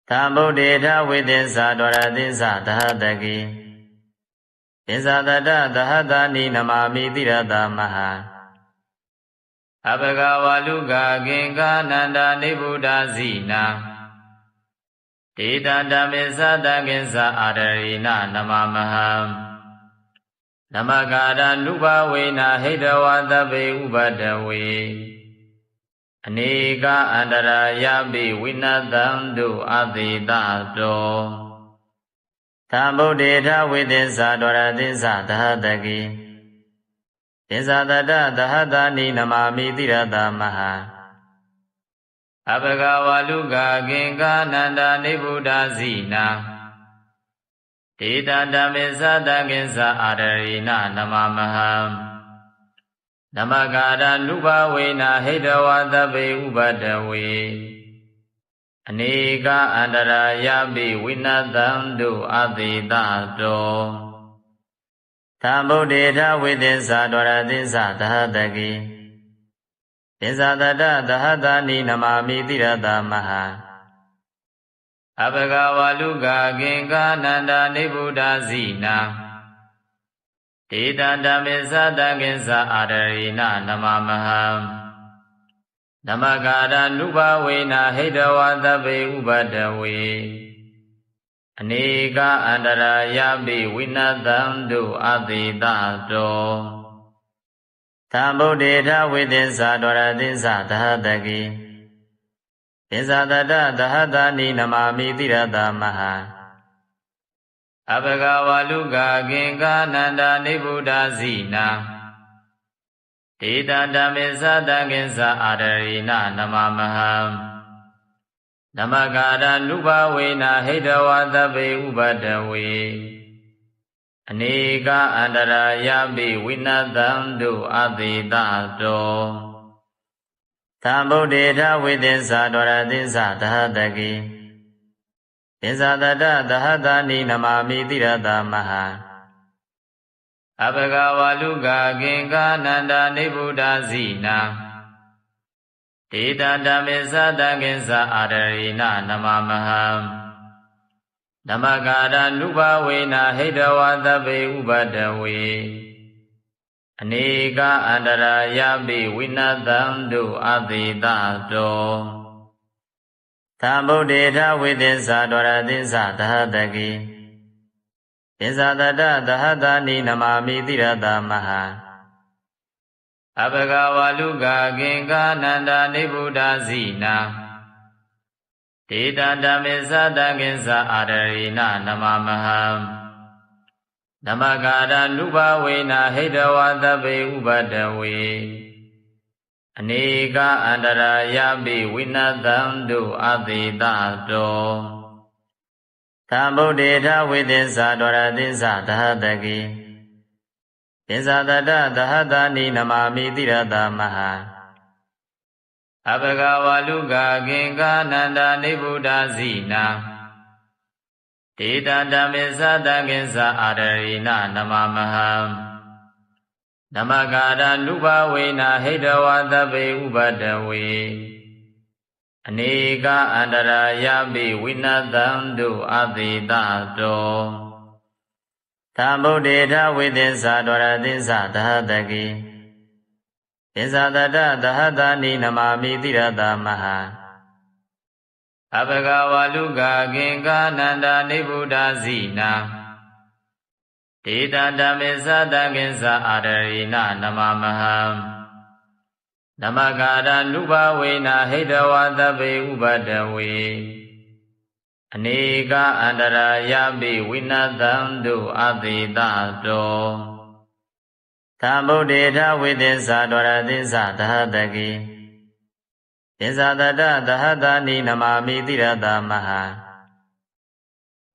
Tham bồ đề tha vi tinh sa đoà tinh sa tha tà kỳ tinh sa tà tha tà ni nama mi ti ra ta maha Abhagavaluka Kinga Nanda Nibuddha Zina Tita Dhamisa Dakinsa Adarina Namamaha Namakara Nupa Vena Hidawatabe Ubadawe Anika Andara Yabi Vinathandu Aditato Thambuddha Vidinsa Dwaradinsa Tahataki Tinsa Tahatha Ni Namami Tirata Maha Abhagavaluka Kinga Nanda Nibuddha Zina Tita Dhamisa Dakinsa Adarina Namamaha Namakara Nupa Vena Hidawatabe Ubadawe Anika Andara Yabi Vinathandu Aditato Thambuddha Vidinsa Dwaradinsa Tahataki Tinsa Tahatha Ni Namami Tirata Maha Abhagavaluka Kinga Nanda Nibuddha Zina Tita Dhamisa Dakinsa Adarina Namamaha Namakara Nupa Vena Hidawatabe Ubadawe Anika Andara Yabi Vinathandu Aditato Thambuddha Vidinsa Dwaradinsa Tahataki Tinsa Tahatha Ni Namami Tirata Maha Abhagavaluka Kinga Nanda Nibuddha Zina Tita Dhamisa Dakinsa Adarina Namamaha Namakara Nupa Vena Hidawatabe Ubadawe Anika Andara Yabi Vinathandu Aditato Thambuddha Vidinsa Dwaradinsa Tahataki Tinsa Tahatha Ni Namami Tirata Maha Abhagavaluka Kinga Nanda Nibuddha Zina Tita Dhamisa Dakinsa Adarina Namamaha Namakara Nupa Vena Hidawatabe Ubadawe Anika Andara Yabi Vinathandu Aditato Thambuddha Vidinsa Dwaradinsa Tahataki Tinsa Tahatha Ni Namami Tirata Maha Abhagavaluka Kinga Nanda Nibuddha Zina Tita Dhamisa Dakinsa Adarina Namamaha Namakara Nupa Vena Hidawatabe Ubadawe Anika Andara Yabi Vinathandu Aditato Thambuddha Vidinsa Dwaradinsa Tahataki Tinsa Tahatha Ni Namami Tirata Maha Abhagavaluka Kinga Nanda Nibuddha Zina Tita Dhamisa Dakinsa Adarina Namamaha Namakara Nupa Vena Hidawatabe Ubadawe Anika Andara Yabi Vinathandu Aditato Thambuddha Vidinsa Dwaradinsa Tahataki Tinsa Tahatha Ni Namami Tirata Maha Abhagavaluka Kinga Nanda Nibuddha Zina Tita Dhamisa Dakinsa Adarina Namamaha Namakara Nupa Vena Hidawatabe Ubadawe Anika Andara Yabi Vinathandu Aditato Thambuddha Vidinsa Dwaradinsa Tahataki Tinsa Tahatha Ni Namami Tirata Maha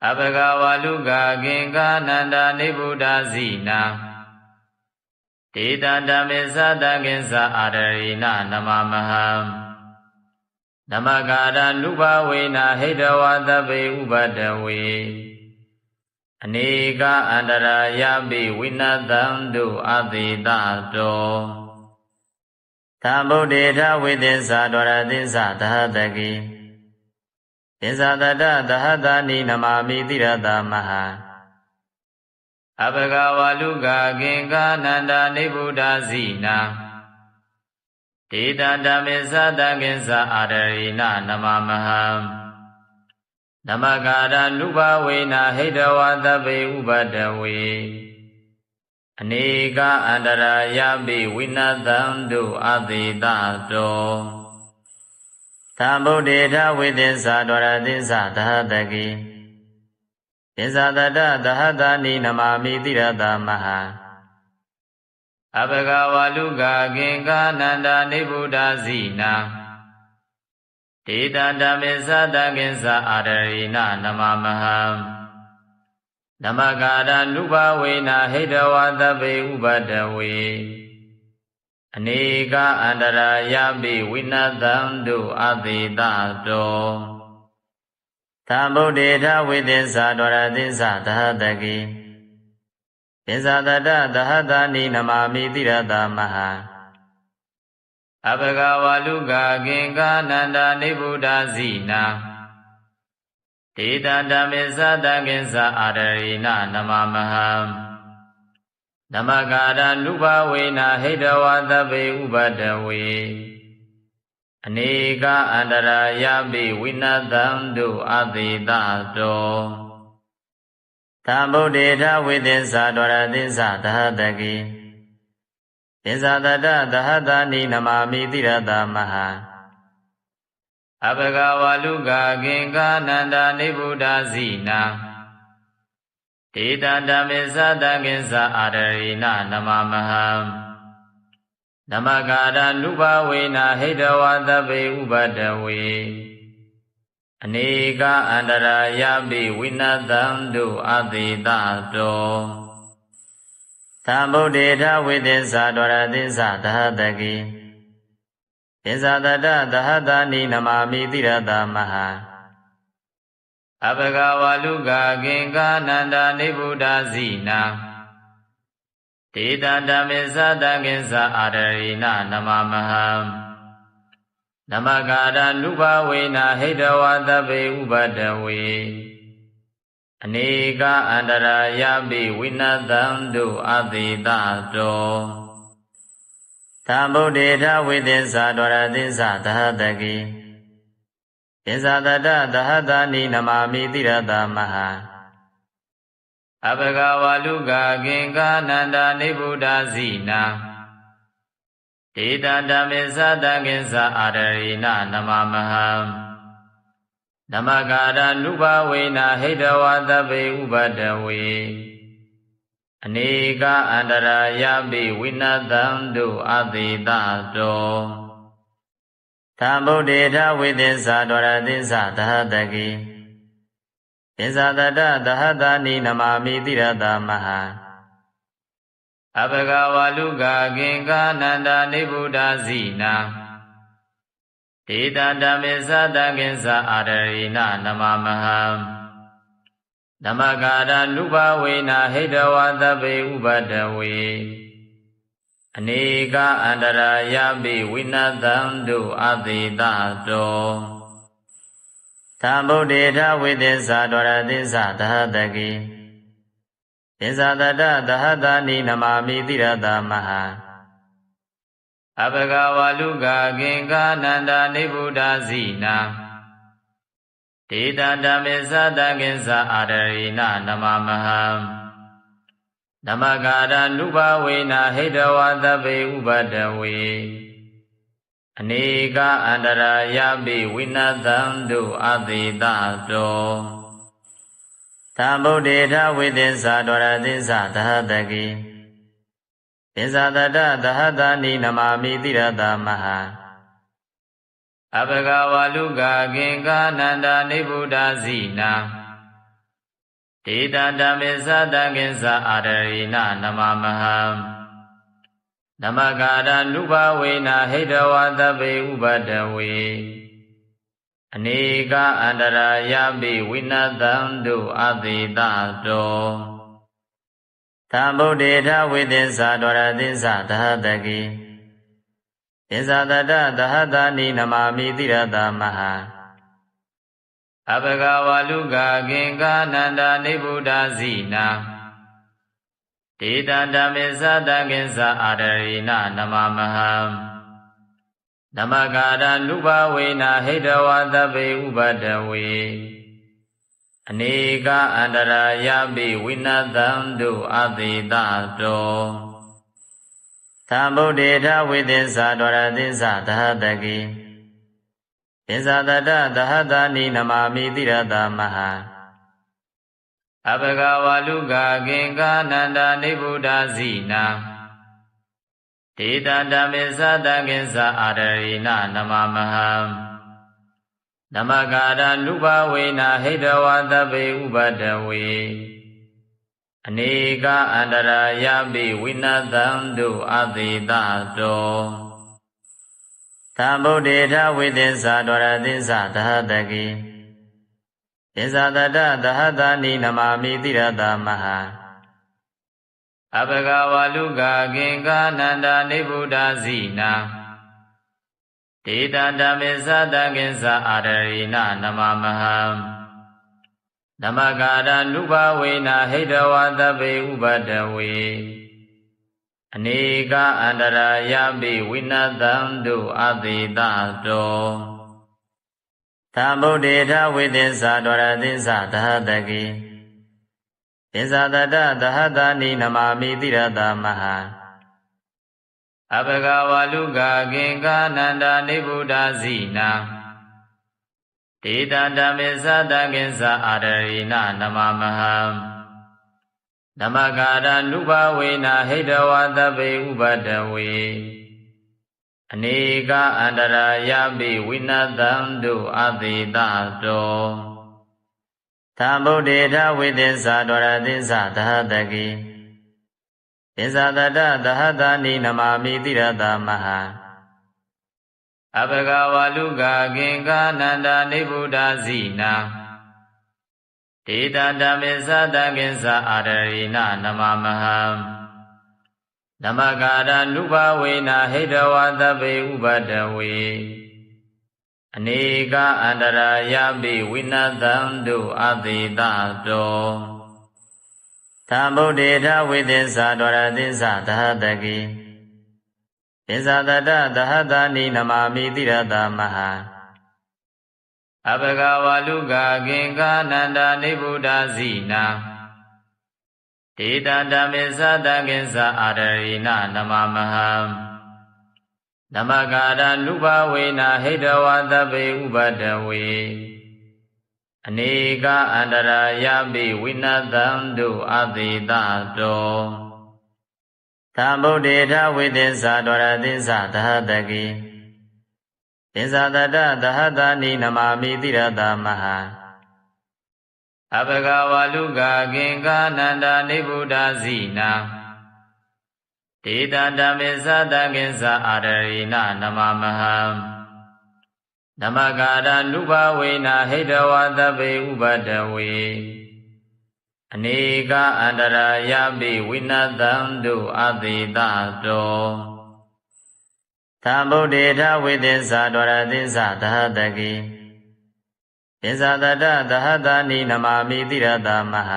Abhagavaluka Kinga Nanda Nibuddha Zina Tita Dhamisa Dakinsa Adarina Namamaha Namakara Nupa Vena Hidawatabe Ubadawe Anika Andara Yabi Vinathandu Aditato Thambuddha Vidinsa Dwaradinsa Tahataki ပိဇာတတသဟတာနိနမာမိတိရတမဟာအဘဂဝါလူကကင်္ကာနန္ဒာနိဗ္ဗုဒ္ဓဇိနာဒေတဓမ္မေသတကင်္စာအာရရိနနမမဟံနမကာရနုဘဝေနဟိတဝသဗ္ဗေဥပတဝေအနေကအန္တရာယပိဝိနသံတုအသေတတောသံဗုဒ္ဓေထဝိသစ္စာဒဝရသစ္စာသဟတကိသစ္စာတတသဟတာနိနမာမိတိရတမဟာအဘဂဝါလူကကင်္ကာနန္ဒာနိဗ္ဗုဒ္ဓဇိနာဒေတဓမ္မေသတကင်္စာအာရရိနနမမဟံနမကာရနုဘဝေနဟိတဝသဗ္ဗေဥပတဝေအနေကအန္တရာယပိဝိနသံတုအသေတတောသံဗုဒ္ဓေထဝိသစ္စာဒဝရသစ္စာသဟတကိသစ္စာတတသဟတာနိနမာမိတိရတမဟာအဘဂဝါလူကကင်္ကာနန္ဒာနိဗ္ဗုဒ္ဓဇိနာဒေတဓမ္မေသတကင်္စာအာရရိနနမမဟံနမကာရနုဘဝေနဟိတဝသဗ္ဗေဥပတဝေအနေကအန္တရာယပိဝိနသံတုအသေတတောသံဗုဒ္ဓေထဝိသစ္စာဒဝရသစ္စာသဟတကိသစ္စာတတသဟတာနိနမာမိတိရတမဟာအဘဂဝါလူကကင်္ကာနန္ဒာနိဗ္ဗုဒ္ဓဇိနာဒေတဓမ္မေသတကင်္စာအာရရိနနမမဟံနမကာရနုဘဝေနဟိတဝသဗ္ဗေဥပတဝေအနေကအန္တရာယပိဝိနသံတုအသေတတောသံဗုဒ္ဓေထဝိသစ္စာဒဝရသစ္စာသဟတကိသစ္စာတတသဟတာနိနမာမိတိရတမဟာအဘဂဝါလူကကင်္ကာနန္ဒာနိဗ္ဗုဒ္ဓဇိနာဒေတဓမ္မေသတကင်္စာအာရရိနနမမဟံနမကာရနုဘဝေနဟိတဝသဗ္ဗေဥပတဝေအနေကအန္တရာယပိဝိနသံတုအသေတတောသံဗုဒ္ဓေထဝိသစ္စာဒဝရသစ္စာသဟတကိသစ္စာတတသဟတာနိနမာမိတိရတမဟာအဘဂဝါလူကကင်္ကာနန္ဒာနိဗ္ဗုဒ္ဓဇိနာဒေတဓမ္မေသတကင်္စာအာရရိနနမမဟံနမကာရနုဘဝေနဟိတဝသဗ္ဗေဥပတဝေအနေကအန္တရာယပိဝိနသံတုအသေတတောသံဗုဒ္ဓေထဝိသစ္စာဒဝရသစ္စာသဟတကိသစ္စာတတသဟတာနိနမာမိတိရတမဟာအဘဂဝါလူကကင်္ကာနန္ဒာနိဗ္ဗုဒ္ဓဇိနာဒေတဓမ္မေသတကင်္စာအာရရိနနမမဟံနမကာရနုဘဝေနဟိတဝသဗ္ဗေဥပတဝေအနေကအန္တရာယပိဝိနသံတုအသေတတောသံဗုဒ္ဓေထဝိသစ္စာဒဝရသစ္စာသဟတကိသစ္စာတတသဟတာနိနမာမိတိရတမဟာအဘဂဝါလူကကင်္ကာနန္ဒာနိဗ္ဗုဒ္ဓဇိနာဒေတဓမ္မေသတကင်္စာအာရရိနနမမဟံနမကာရနုဘဝေနဟိတဝသဗ္ဗေဥပတဝေအနေကအန္တရာယပိဝိနသံတုအသေတတောသံဗုဒ္ဓေထဝိသစ္စာဒဝရသစ္စာသဟတကိသစ္စာတတသဟတာနိနမာမိတိရတမဟာအဘဂဝါလူကကင်္ကာနန္ဒာနိဗ္ဗုဒ္ဓဇိနာဒေတဓမ္မေသတကင်္စာအာရရိနနမမဟံနမကာရနုဘဝေနဟိတဝသဗ္ဗေဥပတဝေအနေကအန္တရာယပိဝိနသံတုအသေတတောသံဗုဒ္ဓေထဝိသစ္စာဒဝရသစ္စာသဟတကိသစ္စာတတသဟတာနိနမာမိတိရတမဟာ အဘဂဝါလူကဂင်္ဂနန္ဒာနိဗ္ဗုဒ္ဓဇိနာဒေတံဓမ္မေသတံကိဉ္စအာရရိနနမမဟံနမဂါရနုဘဝေနဟိတဝသဗ္ဗေဥပဒဝေအနေကအန္တရာယပိဝိနသံတုအသေတတောသံဗုဒ္ဓေထဝိသစ္စာဒဝရသစ္စာသဟတကိသစ္စာတတသဟတနိနမာမိတိရတမဟအဘဂဝါလူကဂင်္ဂနန္ဒာနိဗ္ဗုဒ္ဓဇိနာဒေတံဓမ္မေသတံကိဉ္စအာရရိနနမမဟံနမဂါရနုဘဝေနဟိတဝသဗ္ဗေဥပဒဝေအနေကအန္တရာယပိဝိနသံတုအသေတတောသံဗုဒ္ဓေထဝိသစ္စာဒဝရသစ္စာသဟတကိသစ္စာတတသဟတနိနမာမိတိရတမဟအဘဂဝါလူကဂင်္ဂနန္ဒာနိဗ္ဗုဒ္ဓဇိနာဒေတံဓမ္မေသတံကိဉ္စအာရရိနနမမဟံနမဂါရနုဘဝေနဟိတဝသဗ္ဗေဥပဒဝေအနေကအန္တရာယပိဝိနသံတုအသေတတောသံဗုဒ္ဓေထဝိသစ္စာဒဝရသစ္စာသဟတကိသစ္စာတတသဟတနိနမာမိတိရတမဟအဘဂဝါလူကဂင်္ဂနန္ဒာနိဗ္ဗုဒ္ဓဇိနာဒေတံဓမ္မေသတံကိဉ္စအာရရိနနမမဟံနမဂါရနုဘဝေနဟိတဝသဗ္ဗေဥပဒဝေအနေကအန္တရာယပိဝိနသံတုအသေတတောသံဗုဒ္ဓေထဝိသစ္စာဒဝရသစ္စာသဟတကိသစ္စာတတသဟတနိနမာမိတိရတမဟအဘဂဝါလူကဂင်္ဂနန္ဒာနိဗ္ဗုဒ္ဓဇိနာဒေတံဓမ္မေသတံကိဉ္စအာရရိနနမမဟံနမဂါရနုဘဝေနဟိတဝသဗ္ဗေဥပဒဝေအနေကအန္တရာယပိဝိနသံတုအသေတတောသံဗုဒ္ဓေထဝိသစ္စာဒဝရသစ္စာသဟတကိသစ္စာတတသဟတနိနမာမိတိရတမဟအဘဂဝါလူကဂင်္ဂနန္ဒာနိဗ္ဗုဒ္ဓဇိနာဒေတံဓမ္မေသတံကိဉ္စအာရရိနနမမဟံနမဂါရနုဘဝေနဟိတဝသဗ္ဗေဥပဒဝေအနေကအန္တရာယပိဝိနသံတုအသေတတောသံဗုဒ္ဓေထဝိသစ္စာဒဝရသစ္စာသဟတကိသစ္စာတတသဟတနိနမာမိတိရတမဟအဘဂဝါလူကဂင်္ဂနန္ဒာနိဗ္ဗုဒ္ဓဇိနာဒေတံဓမ္မေသတံကိဉ္စအာရရိနနမမဟံနမဂါရနုဘဝေနဟိတဝသဗ္ဗေဥပဒဝေအနေကအန္တရာယပိဝိနသံတုအသေတတောသံဗုဒ္ဓေထဝိသစ္စာဒဝရသစ္စာသဟတကိသစ္စာတတသဟတနိနမာမိတိရတမဟ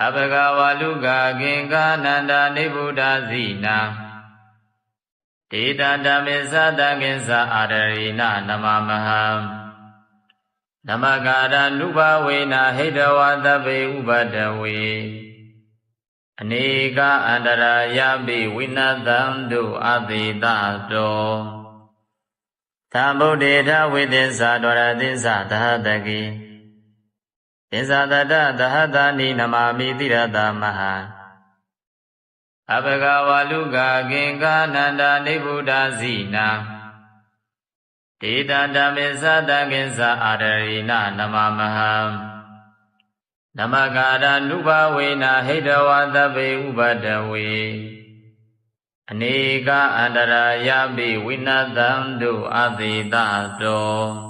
အဘဂဝါလူကဂင်္ဂနန္ဒာနိဗ္ဗုဒ္ဓဇိနာဒေတံဓမ္မေသတံကိဉ္စအာရရိနနမမဟံနမဂါရနုဘဝေနဟိတဝသဗ္ဗေဥပဒဝေအနေကအန္တရာယပိဝိနသံတုအသေတတောသံဗုဒ္ဓေထဝိသစ္စာဒဝရသစ္စာသဟတကိသစ္စာတတသဟတနိနမာမိတိရတမဟအဘဂဝါလူကဂင်္ဂနန္ဒာနိဗ္ဗုဒ္ဓဇိနာဒေတံဓမ္မေသတံကိဉ္စအာရရိနနမမဟံနမဂါရနုဘဝေနဟိတဝသဗ္ဗေဥပဒဝေအနေကအန္တရာယပိဝိနသံတုအသေတတော